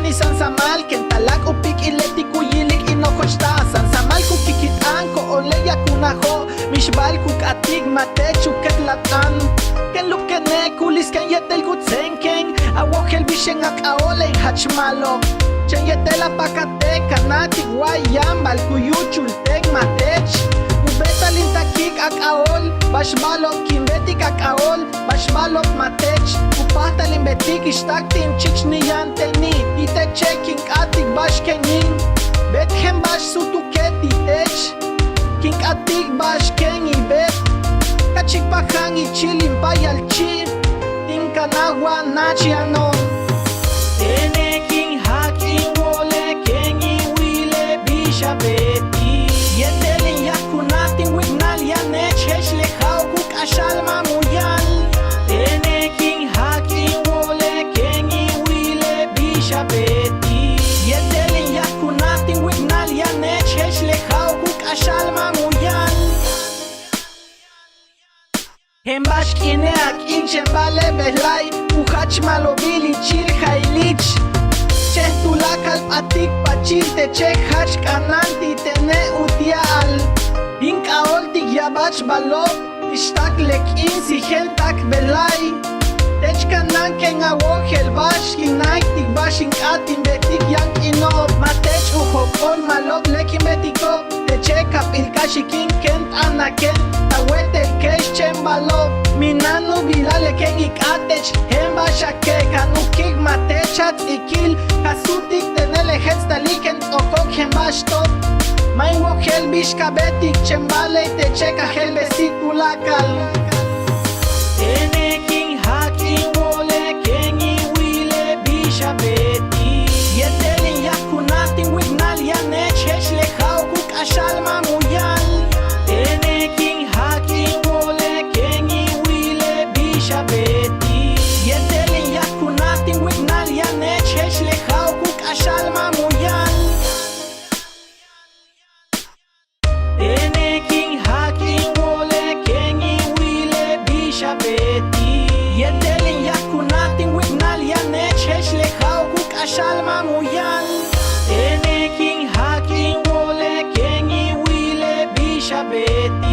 ni sansamal ken talak upik ileti kuyilik inokochta sansamal kukikit anko oleya kunajo mishbal kukatig mate chuket latan ken lukene kulis ken yetel kutsenken awojel bishen akaole hachmalo chen yetela pakate kanati guayambal kuyuchultek matech ubetalin takik akaol bashmalok kimbetik akaol bashmalok matech upahtalin betik ishtaktin chichniyan telni ite cheking atik bashkenin bethem bash sutuketi tech king atik bashken ibet kachik pakan ichilin payalchi tinkanagua nachianon tene king hakin wole ken iwile bishabeti yetelin yakunatin wignal yanech hechlechau kuk ashal mamuyal tene king hakin wole ken iwile bishabeti yetelin yakunatin wignal yanech hechlechau kuk ashal mamuyal Hembash kineak inchen vale behlai Uhach malovili chil hailich Cheh tulakal patik pachil te cheh hach kananti tene utial Inka oltik yabach balov Ishtak lek insi hentak belai Tech kanan ken awojel bash Kinaiktik bash inkatin betik yank inob Matech uhokol malov lekin betiko Teche kapil kashikin kent anaken Tawetel kesh chembalo Minanu bilale ken ikatech Hemba shake kanukik matechat ikil Kasutik tenele hetstaliken okok hemba stop Main wojel bishkabetik chembale Teche kahel besitulakal Tene king hakin wole ken iwile bishabeti Yetelin yakunatin wignal yanech hechlechau kuk ashal mamuyal Tene king hakin wole ken iwile bishabeti Yetelin yakunatin wignal yanech hechlechau kuk ashal mamuyal Tene king hakin wole ken iwile bishabeti Yetelin yakunatin wignal yanech hechlechau kuk ashal mamuyal Tene king hakin wole ken iwile bishabeti